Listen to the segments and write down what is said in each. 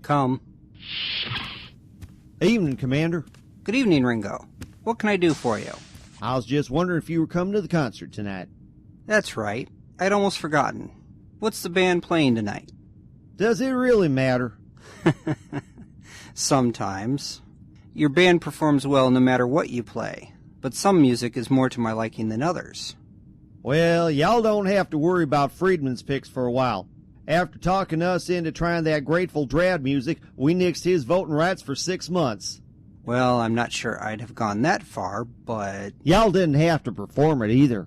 Come. Evening, Commander. Good evening, Ringo. What can I do for you? I was just wondering if you were coming to the concert tonight. That's right. I'd almost forgotten. What's the band playing tonight? Does it really matter? Sometimes. Your band performs well no matter what you play, but some music is more to my liking than others. Well, y'all don't have to worry about Friedman's picks for a while. After talking us into trying that Grateful Dead music, we nixed his voting rights for 6 months. Well, I'm not sure I'd have gone that far, but... Y'all didn't have to perform it either.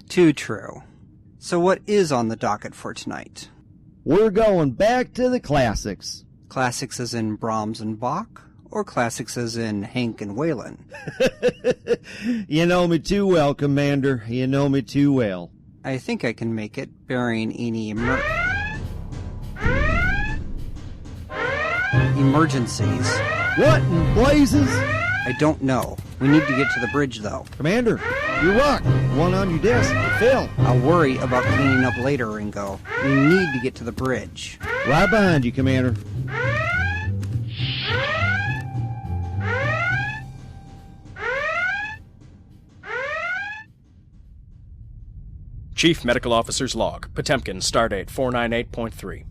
Too true. So what is on the docket for tonight? We're going back to the classics. Classics as in Brahms and Bach, or classics as in Hank and Waylon? You know me too well, Commander. You know me too well. I think I can make it, bearing any emergencies. What in blazes? I don't know. We need to get to the bridge, though. Commander, your rock. One on your desk. It fell. I'll worry about cleaning up later, Ringo. We need to get to the bridge. Right behind you, Commander. Chief Medical Officer's Log, Potemkin, Stardate 498.3.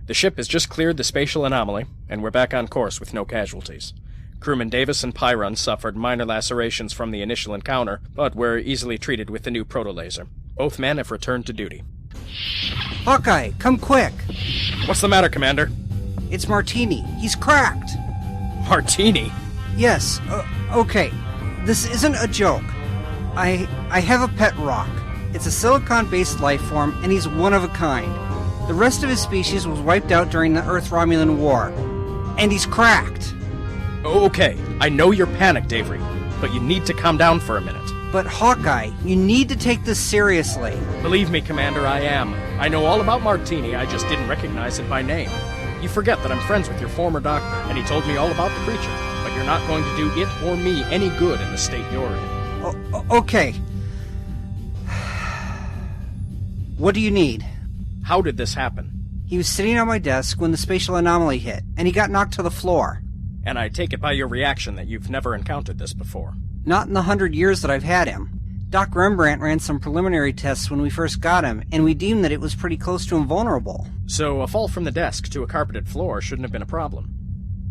The ship has just cleared the spatial anomaly, and we're back on course with no casualties. Crewman Davis and Pyron suffered minor lacerations from the initial encounter, but were easily treated with the new protolaser. Both men have returned to duty. Hawkeye, come quick! What's the matter, Commander? It's Martini. He's cracked! Martini? Yes, okay. This isn't a joke. I have a pet rock. It's a silicon-based life form, and he's one of a kind. The rest of his species was wiped out during the Earth-Romulan War. And he's cracked. Okay, I know you're panicked, Avery, but you need to calm down for a minute. But Hawkeye, you need to take this seriously. Believe me, Commander, I am. I know all about Martini, I just didn't recognize it by name. You forget that I'm friends with your former doctor, and he told me all about the creature, but you're not going to do it or me any good in the state you're in. Okay. What do you need? How did this happen? He was sitting on my desk when the spatial anomaly hit, and he got knocked to the floor. And I take it by your reaction that you've never encountered this before. Not in the 100 years that I've had him. Doc Rembrandt ran some preliminary tests when we first got him, and we deemed that it was pretty close to invulnerable. So a fall from the desk to a carpeted floor shouldn't have been a problem.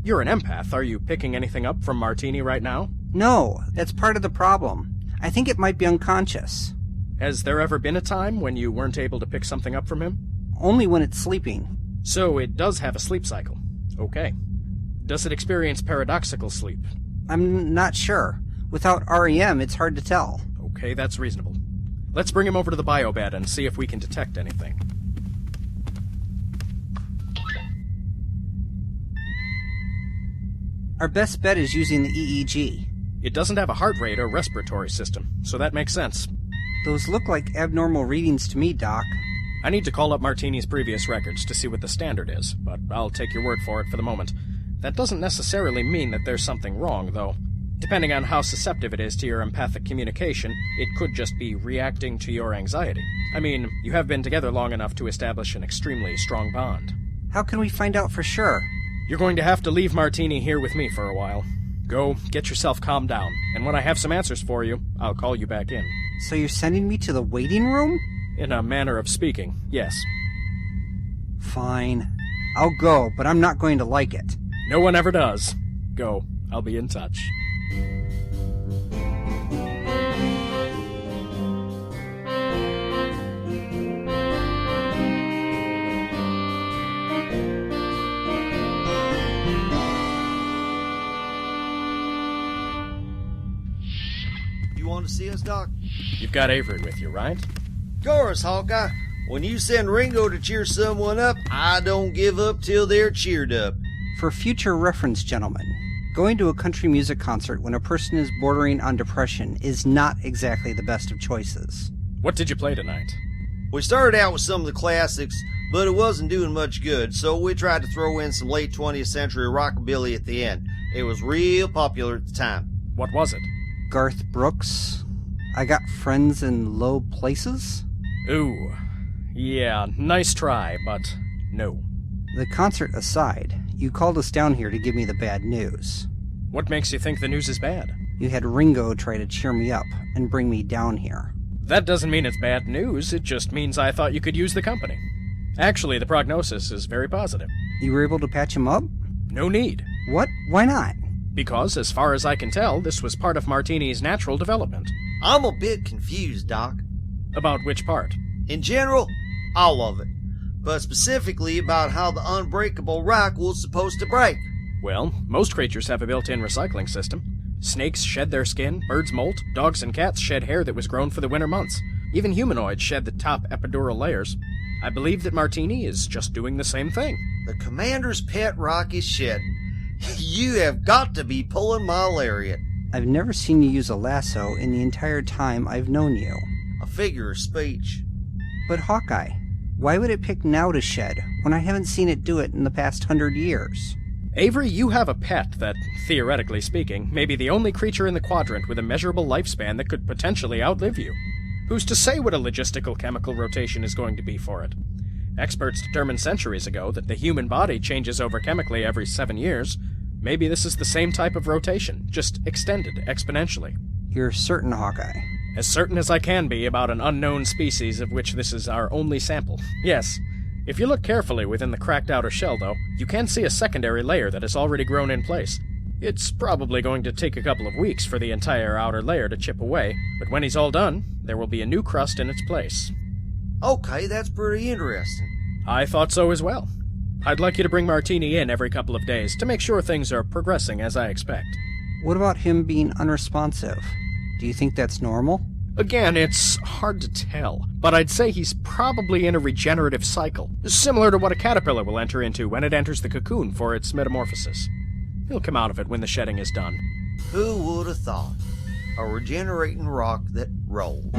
You're an empath. Are you picking anything up from Martini right now? No, that's part of the problem. I think it might be unconscious. Has there ever been a time when you weren't able to pick something up from him? Only when it's sleeping. So it does have a sleep cycle. Okay. Does it experience paradoxical sleep? I'm not sure. Without REM, it's hard to tell. Okay, that's reasonable. Let's bring him over to the biobed and see if we can detect anything. Our best bet is using the EEG. It doesn't have a heart rate or respiratory system, so that makes sense. Those look like abnormal readings to me, Doc. I need to call up Martini's previous records to see what the standard is, but I'll take your word for it for the moment. That doesn't necessarily mean that there's something wrong, though. Depending on how susceptible it is to your empathic communication, it could just be reacting to your anxiety. I mean, you have been together long enough to establish an extremely strong bond. How can we find out for sure? You're going to have to leave Martini here with me for a while. Go, get yourself calmed down, and when I have some answers for you, I'll call you back in. So you're sending me to the waiting room? In a manner of speaking, yes. Fine. I'll go, but I'm not going to like it. No one ever does. Go. I'll be in touch. You want to see us, Doc? You've got Avery with you, right? Of course, Hawkeye. When you send Ringo to cheer someone up, I don't give up till they're cheered up. For future reference, gentlemen, going to a country music concert when a person is bordering on depression is not exactly the best of choices. What did you play tonight? We started out with some of the classics, but it wasn't doing much good, so we tried to throw in some late 20th century rockabilly at the end. It was real popular at the time. What was it? Garth Brooks. I Got Friends in Low Places? Ooh. Yeah, nice try, but no. The concert aside, you called us down here to give me the bad news. What makes you think the news is bad? You had Ringo try to cheer me up and bring me down here. That doesn't mean it's bad news, it just means I thought you could use the company. Actually, the prognosis is very positive. You were able to patch him up? No need. What? Why not? Because, as far as I can tell, this was part of Martini's natural development. I'm a bit confused, Doc. About which part? In general, all of it. But specifically about how the unbreakable rock was supposed to break. Well, most creatures have a built-in recycling system. Snakes shed their skin, birds molt, dogs and cats shed hair that was grown for the winter months. Even humanoids shed the top epidural layers. I believe that Martini is just doing the same thing. The commander's pet rock is shedding. You have got to be pulling my lariat. I've never seen you use a lasso in the entire time I've known you. A figure of speech. But Hawkeye, why would it pick now to shed when I haven't seen it do it in the past 100 years? Avery, you have a pet that, theoretically speaking, may be the only creature in the quadrant with a measurable lifespan that could potentially outlive you. Who's to say what a logistical chemical rotation is going to be for it? Experts determined centuries ago that the human body changes over chemically every 7 years. Maybe this is the same type of rotation, just extended exponentially. You're certain, Hawkeye? As certain as I can be about an unknown species of which this is our only sample. Yes. If you look carefully within the cracked outer shell, though, you can see a secondary layer that has already grown in place. It's probably going to take a couple of weeks for the entire outer layer to chip away, but when he's all done, there will be a new crust in its place. Okay, that's pretty interesting. I thought so as well. I'd like you to bring Martini in every couple of days to make sure things are progressing as I expect. What about him being unresponsive? Do you think that's normal? Again, it's hard to tell, but I'd say he's probably in a regenerative cycle, similar to what a caterpillar will enter into when it enters the cocoon for its metamorphosis. He'll come out of it when the shedding is done. Who would have thought? A regenerating rock that rolled.